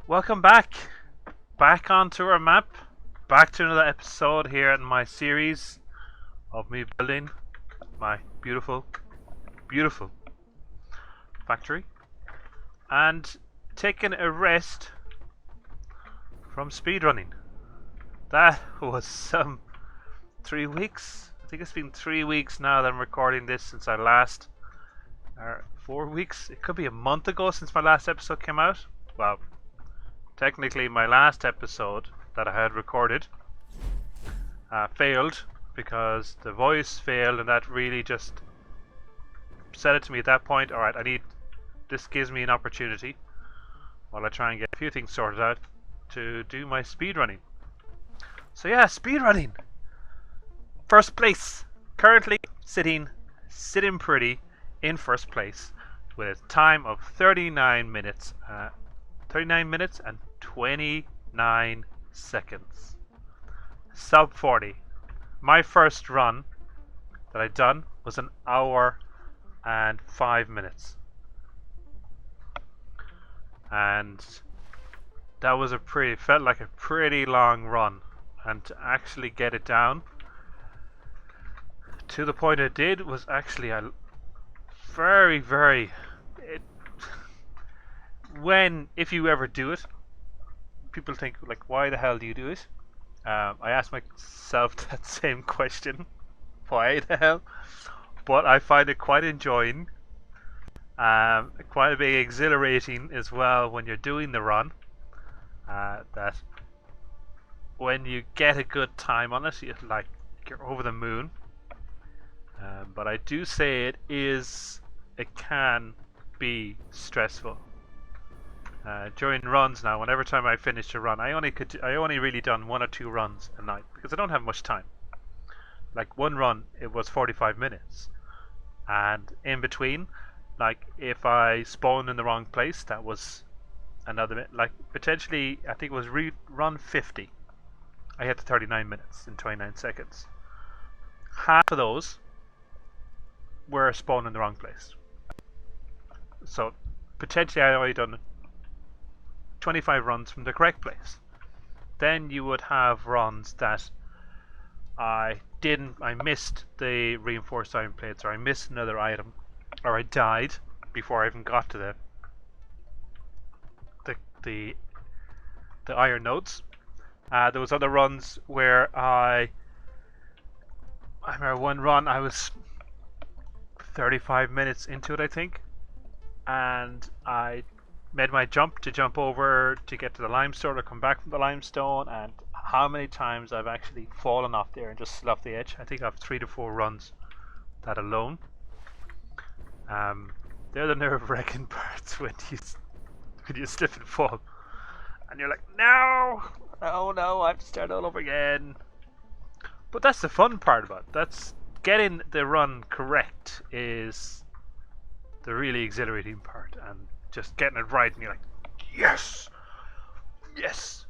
Welcome back onto our map, back to another episode here in my series of me building my beautiful, beautiful factory and taking a rest from speedrunning. That was some 3 weeks. I think it's been 3 weeks now that I'm recording this since I last, or 4 weeks. It could be a month ago since my last episode came out. Well, technically, my last episode that I had recorded failed because the voice failed, and that really just said it to me at that point. Alright, this gives me an opportunity while I try and get a few things sorted out to do my speedrunning. So yeah, speedrunning! First place! Currently sitting pretty in first place with a time of 39 minutes. 39 minutes and 29 seconds. Sub 40. My first run that I done was an hour and 5 minutes. And that was felt like a pretty long run. And to actually get it down to the point it did was actually a very, very... if you ever do it, people think, like, why the hell do you do it? I ask myself that same question. Why the hell? But I find it quite enjoying. Quite a bit exhilarating as well when you're doing the run. That when you get a good time on it, you're over the moon. But I do say it can be stressful. During runs now, whenever time I finish a run, I only really done 1 or 2 runs a night because I don't have much time. Like one run, it was 45 minutes, and in between, like if I spawned in the wrong place, that was another minute. Like potentially, I think it was run 50. I had 39 minutes and 29 seconds. Half of those were spawned in the wrong place. So potentially, I only done 25 runs from the correct place. Then you would have runs that I missed the reinforced iron plates, or I missed another item, or I died before I even got to the iron nodes. There was other runs where I remember one run I was 35 minutes into it, I think, and I made my jump over to get to the limestone or come back from the limestone, and how many times I've actually fallen off there and just slid off the edge. I think I have 3 to 4 runs that alone. They're the nerve-wracking parts when you slip and fall and you're like, no, I have to start all over again. But that's the fun part about it. That's getting the run correct is the really exhilarating part, and just getting it right, and you're like, yes! Yes!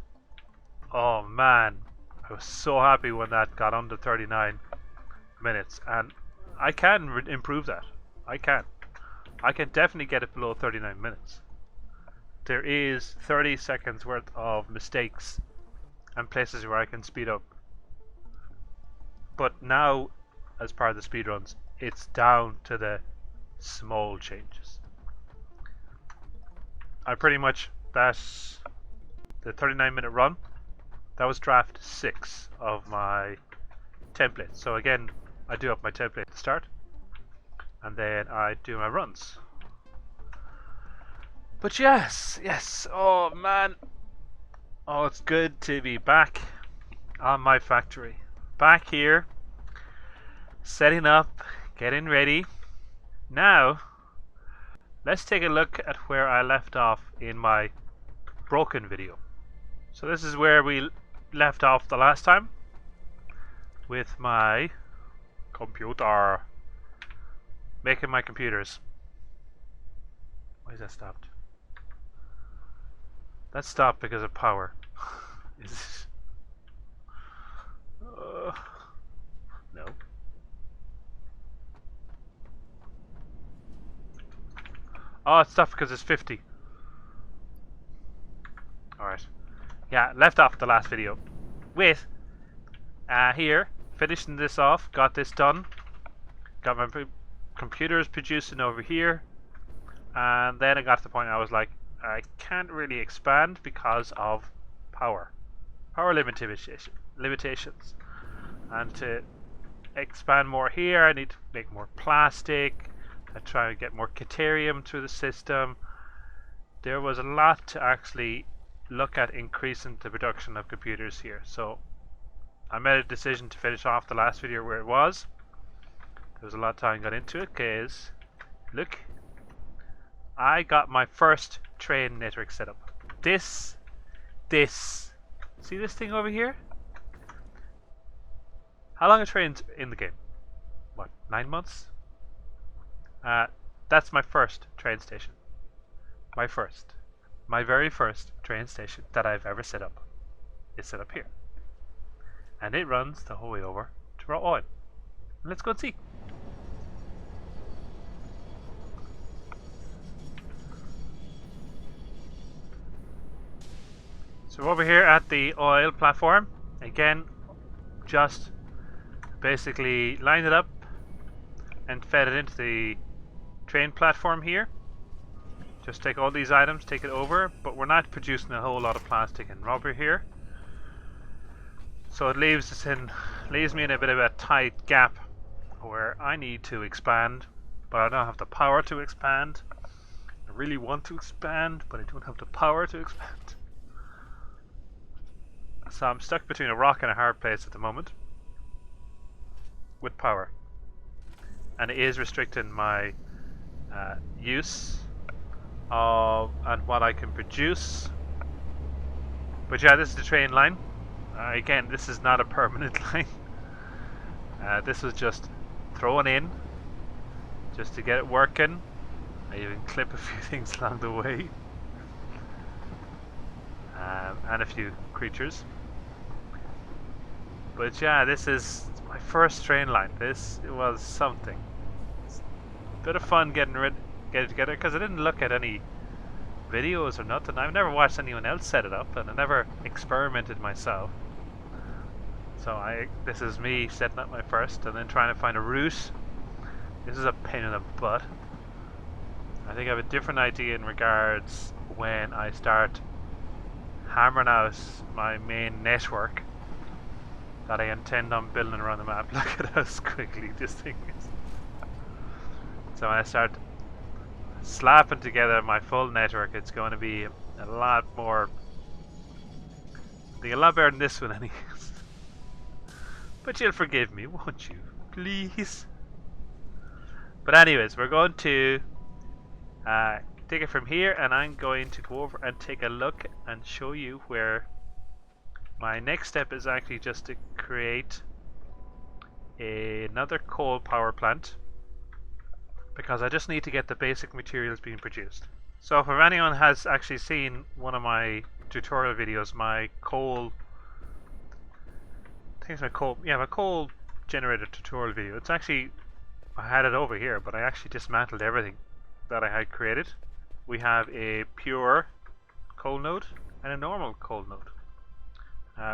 Oh man, I was so happy when that got under 39 minutes, and I can improve that. I can definitely get it below 39 minutes. There is 30 seconds worth of mistakes and places where I can speed up. But now, as part of the speedruns, it's down to the small changes. I pretty much, that's the 39-minute run. That was draft 6 of my template. So again, I do up my template at the start, and then I do my runs. But yes, oh man. Oh, it's good to be back on my factory. Back here, setting up, getting ready. Now, let's take a look at where I left off in my broken video. So this is where we left off the last time with my computer, making my computers. Why is that stopped? That stopped because of power. Is no. Oh, it's stopped because it's 50. Alright. Yeah, left off the last video with here, finishing this off, got this done, got my computers producing over here, and then I got to the point I was like, I can't really expand because of power limitations, and to expand more here I need to make more plastic and try and get more deuterium through the system. There was a lot to actually look at increasing the production of computers here, so I made a decision to finish off the last video where it was. There was a lot of time got into it because look, I got my first train network set up. This see this thing over here? How long are trains in the game? What, 9 months? That's my first train station. My very first train station that I've ever set up is set up here. And it runs the whole way over to raw oil. Let's go and see. So over here at the oil platform, again, just basically lined it up and fed it into the train platform here. Just take all these items, take it over, but we're not producing a whole lot of plastic and rubber here. So it leaves me in a bit of a tight gap where I need to expand, but I don't have the power to expand. I really want to expand, but I don't have the power to expand. So I'm stuck between a rock and a hard place at the moment with power, and it is restricting my use of and what I can produce. But yeah, this is the train line. Again, this is not a permanent line. This was just thrown in just to get it working. I even clip a few things along the way, and a few creatures. But yeah, this is my first train line. This was something. It's a bit of fun getting it together, because I didn't look at any videos or nothing. I've never watched anyone else set it up, and I never experimented myself. So this is me setting up my first, and then trying to find a route. This is a pain in the butt. I think I have a different idea in regards when I start hammering out my main network that I intend on building around the map. Look at how quickly this thing is. So when I start slapping together my full network, it's going to be a lot more, a lot better than this one anyways. But you'll forgive me, won't you? Please. But anyways, we're going to take it from here, and I'm going to go over and take a look and show you where my next step is actually just to create another coal power plant, because I just need to get the basic materials being produced. So if anyone has actually seen one of my tutorial videos, my coal, I think it's my coal generator tutorial video. It's actually, I had it over here, but I actually dismantled everything that I had created. We have a pure coal node and a normal coal node.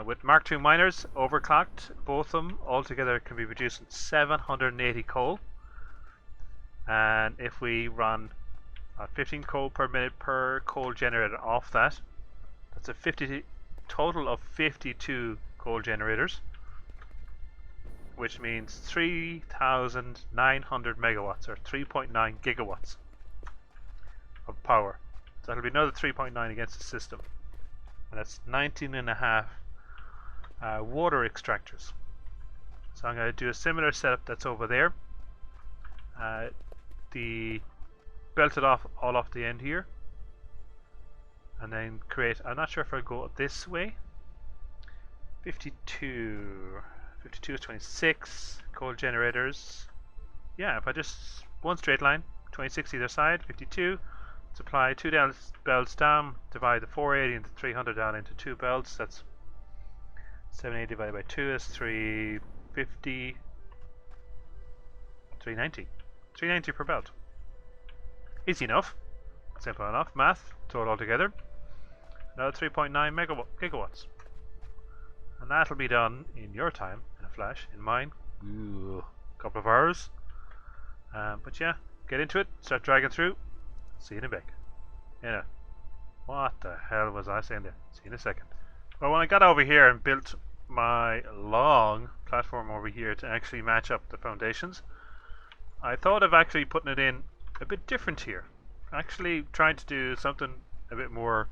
With Mark II miners overclocked, both of them altogether can be producing 780 coal. And if we run 15 coal per minute per coal generator off that, that's a total of 52 coal generators, which means 3,900 megawatts, or 3.9 gigawatts of power. So that'll be another 3.9 against the system, and that's 19.5 water extractors. So I'm going to do a similar setup that's over there. Belt it off all off the end here, and then create, I'm not sure if I'll go this way. 52 is 26 coal generators. Yeah, if I just one straight line, 26 either side, 52. Supply 2 belts down, divide the 480 into 300 down into 2 belts. That's 780 divided by 2 is 350, 390. 390 per belt. Easy enough. Simple enough. Math. Throw it all together. another 3.9 gigawatts. And that'll be done in your time, in a flash. In mine, ooh, a couple of hours. But yeah, get into it, start dragging through. See you in a bit. What the hell was I saying there? See you in a second. Well, when I got over here and built my long platform over here to actually match up the foundations, I thought of actually putting it in a bit different here. Actually trying to do something a bit more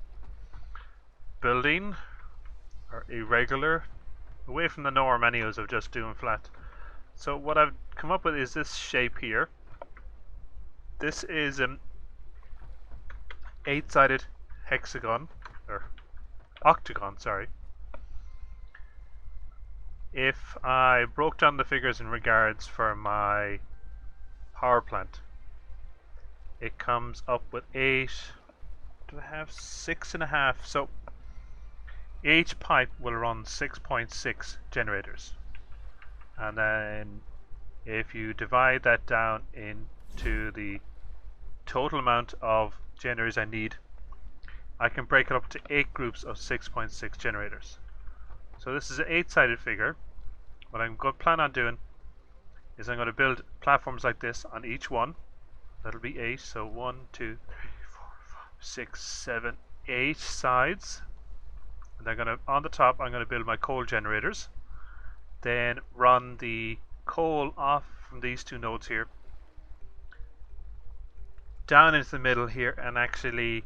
building or irregular, away from the norm anyways of just doing flat. So what I've come up with is this shape here. This is an 8-sided hexagon, or octagon, sorry. If I broke down the figures in regards for my power plant, it comes up with 8, do I have 6.5? So each pipe will run 6.6 generators. And then if you divide that down into the total amount of generators I need, I can break it up to 8 groups of 6.6 generators. So this is an 8-sided figure. What I'm going to plan on doing is I'm going to build platforms like this on each one. That'll be 8. So 1, 2, 3, 4, 5, 6, 7, 8 sides. And they're going to, on the top, I'm going to build my coal generators. Then run the coal off from these two nodes here down into the middle here, and actually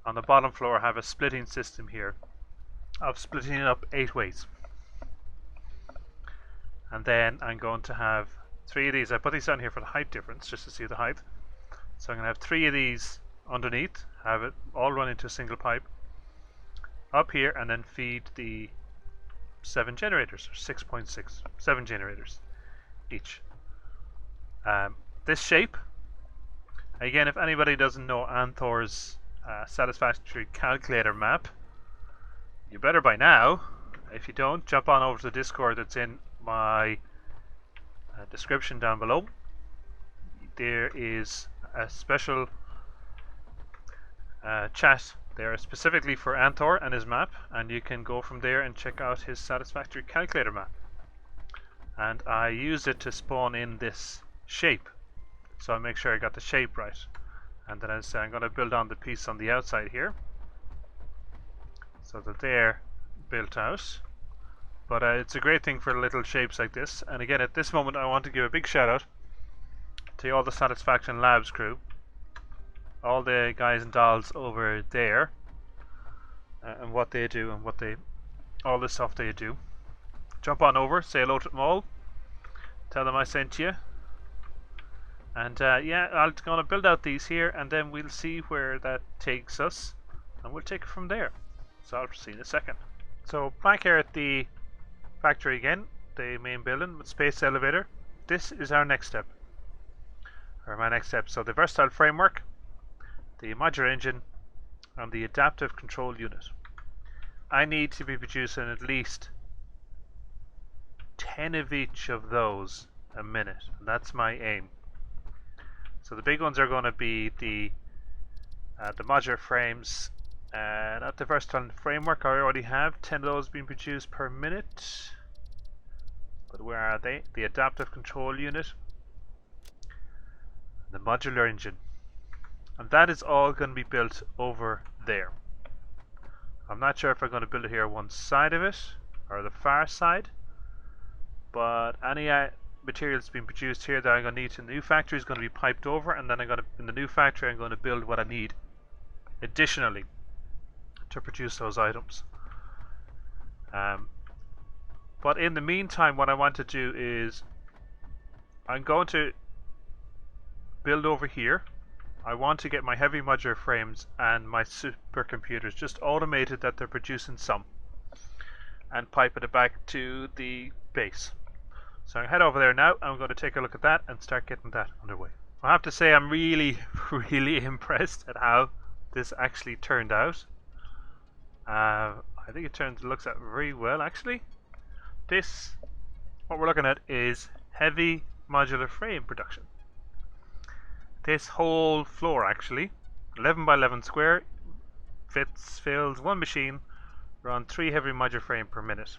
on the bottom floor have a splitting system here of splitting it up 8 ways. And then I'm going to have 3 of these. I put these down here for the height difference, just to see the height. So I'm going to have 3 of these underneath, have it all run into a single pipe up here, and then feed the 7 generators, or 6.6, 7 generators each. This shape, again, if anybody doesn't know Anthor's Satisfactory calculator map, you better by now. If you don't, jump on over to the Discord that's in my description down below. There is a special chat there specifically for Anthor and his map, and you can go from there and check out his Satisfactory calculator map. And I used it to spawn in this shape, so I make sure I got the shape right. And then as I say, I'm going to build on the piece on the outside here, so that they're built out. But it's a great thing for little shapes like this. And again, at this moment, I want to give a big shout out to all the Satisfaction Labs crew, all the guys and dolls over there, and what they do, and all the stuff they do. Jump on over, say hello to them all, tell them I sent you. And yeah, I'm going to build out these here, and then we'll see where that takes us, and we'll take it from there. So I'll see in a second. So back here at the factory again, the main building with space elevator. This is our next step, or my next step. So the versatile framework, the modular engine, and the adaptive control unit. I need to be producing at least 10 of each of those a minute, and that's my aim. So the big ones are going to be the modular frames, not the versatile framework. I already have 10 of those being produced per minute. But where are they? The adaptive control unit, the modular engine, and that is all going to be built over there. I'm not sure if I'm going to build it here one side of it or the far side, but any materials being produced here that I'm going to need in the new factory is going to be piped over, and then in the new factory I'm going to build what I need additionally to produce those items. But in the meantime, what I want to do is I'm going to build over here. I want to get my heavy modular frames and my supercomputers just automated that they're producing some, and pipe it back to the base. So I'm going to head over there now. I'm going to take a look at that and start getting that underway. I have to say I'm really, really impressed at how this actually turned out. I think it looks at very well actually. What we're looking at is heavy modular frame production. This whole floor actually, 11 by 11 square, fills one machine, run 3 heavy modular frame per minute.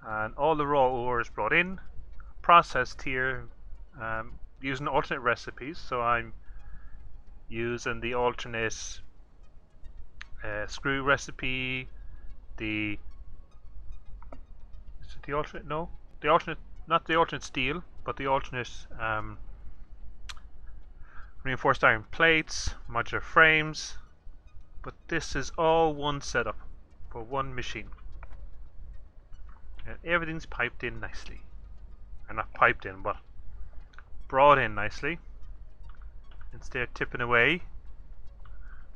And all the raw ore is brought in, processed here using alternate recipes. So I'm using the alternate screw recipe, the alternate, no, the alternate, not the alternate steel, but the alternate reinforced iron plates, modular frames. But this is all one setup for one machine, and everything's piped in nicely, or not piped in, but brought in nicely. Instead of tipping away,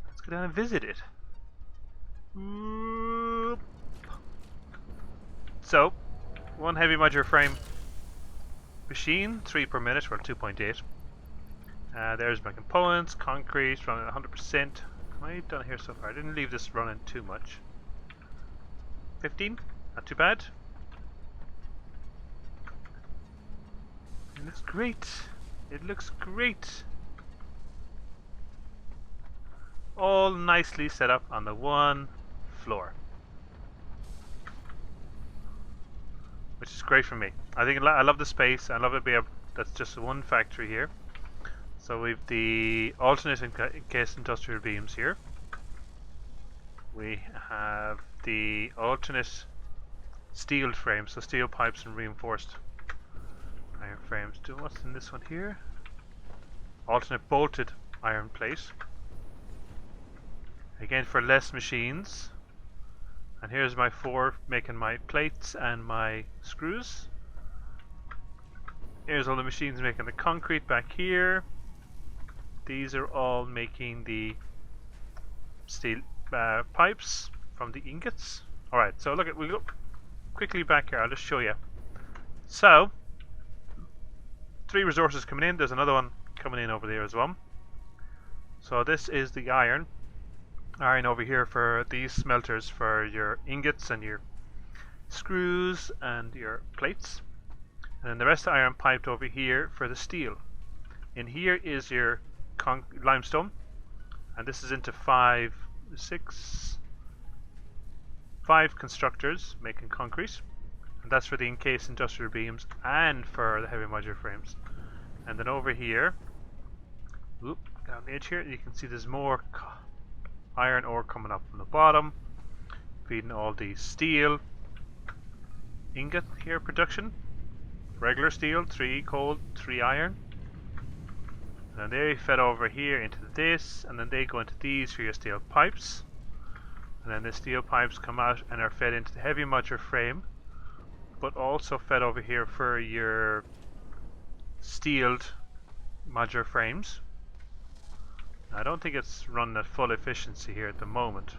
let's go down and visit it. So, one heavy modular frame machine, 3 per minute, or 2.8. There's my components, concrete, running at 100%. What have I done here so far? I didn't leave this running too much. 15, not too bad. It looks great. It looks great. All nicely set up on the one floor, which is great for me. I love the space. I love it being that's just one factory here. So we've the alternate encased industrial beams here. We have the alternate steel frames, so steel pipes and reinforced iron frames. What's in this one here? Alternate bolted iron plate. Again for less machines. And here's my 4 making my plates and my screws. Here's all the machines making the concrete back here. These are all making the steel pipes from the ingots. Alright, so look at, we'll go quickly back here, I'll just show you. So, 3 resources coming in, there's another one coming in over there as well. So this is the iron over here for these smelters for your ingots and your screws and your plates. And then the rest of the iron piped over here for the steel. In here is your limestone, and this is into 5 constructors making concrete, and that's for the encased industrial beams and for the heavy modular frames. And then over here, down the edge here, you can see there's more iron ore coming up from the bottom, feeding all the steel ingot here production. Regular steel, 3 cold, 3 iron. And then they fed over here into this, and then they go into these for your steel pipes. And then the steel pipes come out and are fed into the heavy modular frame, but also fed over here for your steeled modular frames. I don't think it's running at full efficiency here at the moment.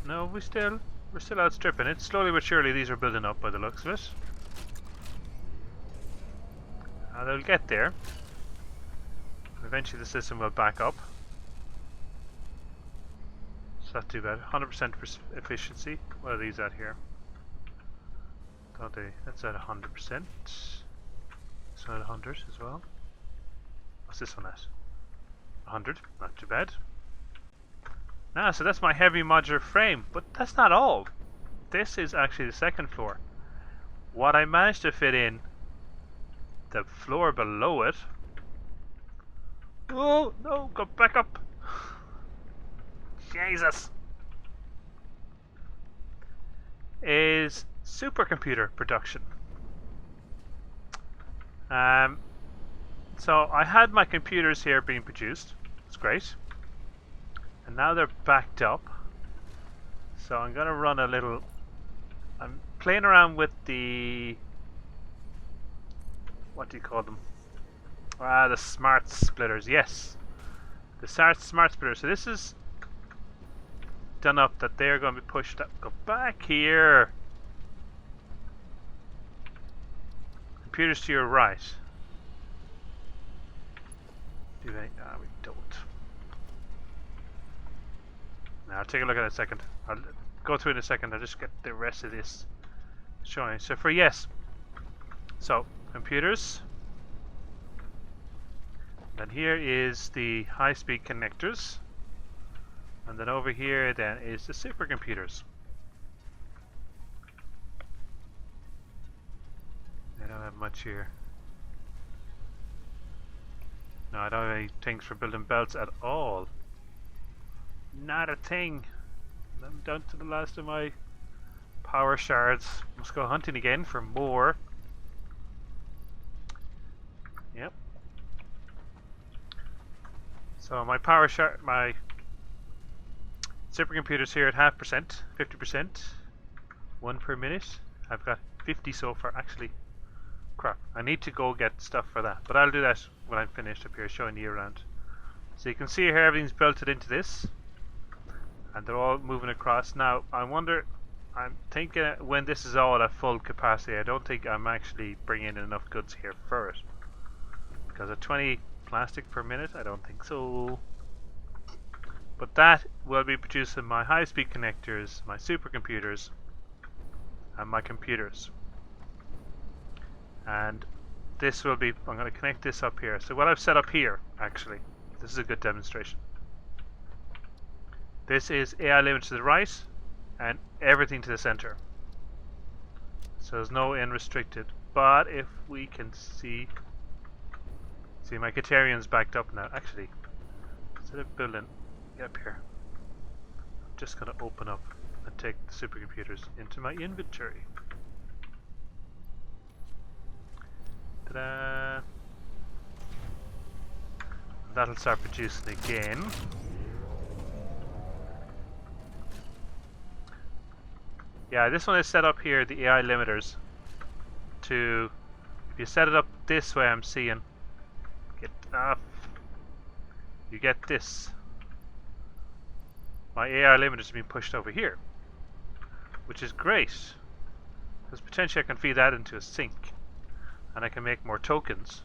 No, we're still outstripping it. Slowly but surely these are building up by the looks of it. They'll get there. Eventually the system will back up. It's not too bad. 100% efficiency. What are these at here? Don't they? That's at 100%. This one at 100 as well. What's this one at? 100. Not too bad. So that's my heavy modular frame, but that's not all. This is actually the second floor. What I managed to fit in the floor below it. Oh no, go back up. Jesus. Is supercomputer production. So I had my computers here being produced. It's great. And now they're backed up. So I'm going to run a little. I'm playing around with the. What do you call them? The smart splitters. Yes, the smart splitters. So this is done up that they're going to be pushed up. Go back here. Computers to your right. Do they? We don't. Now I'll take a look at it in a second. I'll go through it in a second. I'll just get the rest of this showing. So for yes. So computers. Then here is the high-speed connectors. And then over here then is the supercomputers. I don't have much here. No, I don't have any things for building belts at all. Not a thing. I'm down to the last of my power shards. Must go hunting again for more. Yep. So my power shard, my supercomputer's here at 0.5%, 50%, 1 per minute. I've got 50 so far. Actually, crap. I need to go get stuff for that, but I'll do that when I'm finished up here, showing you around. So you can see here everything's belted into this, and they're all moving across. Now I wonder. I'm thinking when this is all at full capacity, I don't think I'm actually bringing in enough goods here for it. Because at 20 plastic per minute, I don't think so. But that will be producing my high-speed connectors, my supercomputers, and my computers. And this will be, I'm going to connect this up here. So what I've set up here, actually, this is a good demonstration. This is AI limit to the right, and everything to the center. So there's no unrestricted. But if we can see my Katerian's backed up now. Actually, instead of building, get up here. I'm just going to open up and take the supercomputers into my inventory. Ta-da! That'll start producing again. Yeah, this one is set up here, the AI limiters, to, if you set it up this way, I'm seeing, you get this. My AI limiter is being pushed over here, which is great, because potentially I can feed that into a sink, and I can make more tokens.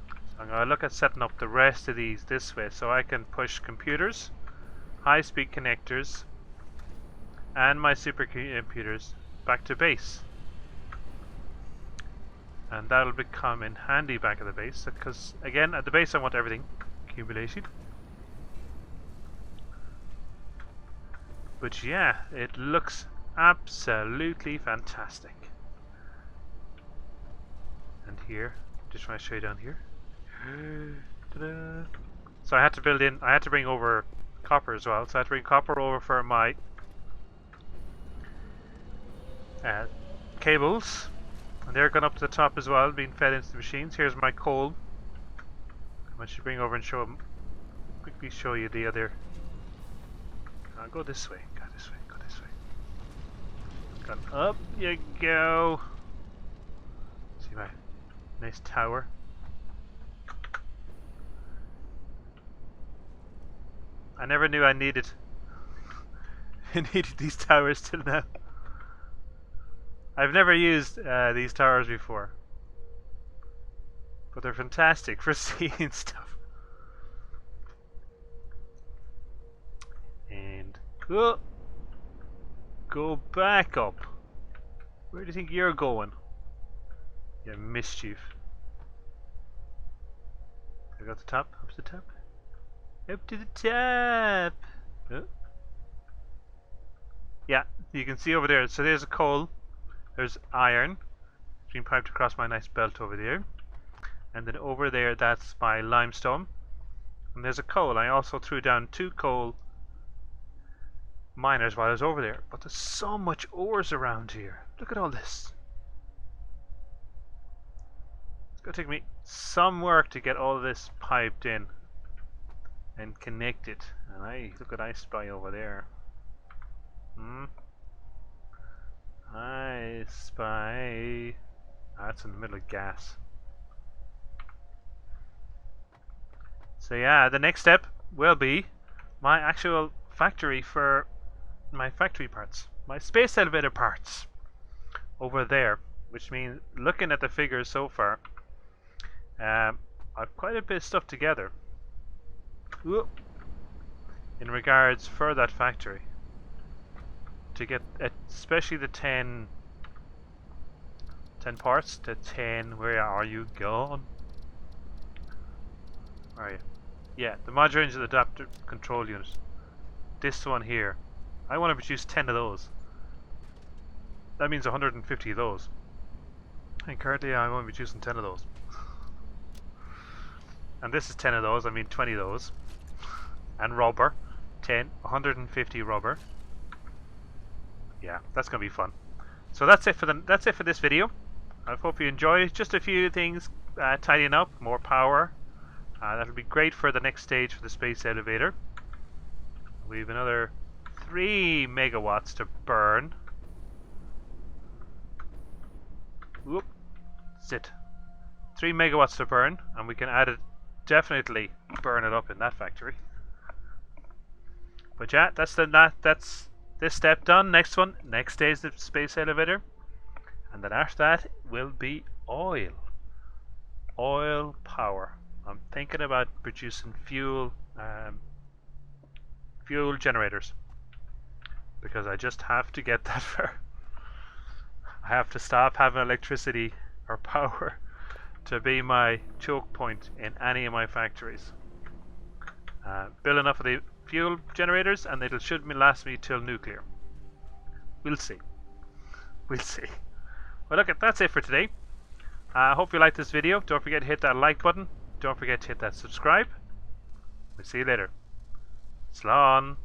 So I'm going to look at setting up the rest of these this way, so I can push computers, high-speed connectors, and my supercomputers back to base. And that'll become in handy back at the base, because again at the base I want everything accumulated. But yeah, it looks absolutely fantastic. And here, just want to show you down here. Ta-da. So I had to bring over copper as well. So I had to bring copper over for my cables, and they're going up to the top as well, being fed into the machines. Here's my coal. I should bring over and quickly show you the other. Go this way, go this way, go this way. Gone up you go. See my nice tower. I never knew I needed these towers till now. I've never used these towers before, but they're fantastic for seeing stuff. And go back up. Where do you think you're going? You mischief. I got the top, up to the top. Up to the top. Oh. Yeah, you can see over there. So there's a coal. There's iron. It's been piped across my nice belt over there. And then over there, that's my limestone. And there's a coal. I also threw down 2 coal miners while I was over there. But there's so much ores around here. Look at all this. It's going to take me some work to get all of this piped in and connected. And look what I spy over there. I spy. That's in the middle of gas. So yeah, the next step will be my actual factory for my factory parts, my space elevator parts over there, which means looking at the figures so far, I've quite a bit of stuff together in regards for that factory to get especially the 10 parts, the 10, where are you gone? Where are you? Yeah, the modular engine adapter control unit. this one here. I want to produce 10 of those. That means 150 of those. And currently I'm only producing 10 of those. And this is 10 of those, I mean 20 of those. And rubber. 150 rubber. Yeah, that's going to be fun. So that's it for this video. I hope you enjoy. Just a few things tidying up, more power. That'll be great for the next stage for the space elevator. We have another 3 megawatts to burn. Whoop. Sit. 3 megawatts to burn, and we can add it. Definitely burn it up in that factory. But yeah, that's this step done. Next stage the space elevator, and then after that will be oil power. I'm thinking about producing fuel generators, because I just have to get that far. I have to stop having electricity or power to be my choke point in any of my factories. Build enough of the fuel generators and it should last me till nuclear. We'll see. We'll see. Well, look, that's it for today. I hope you liked this video. Don't forget to hit that like button. Don't forget to hit that subscribe. We'll see you later. Slán.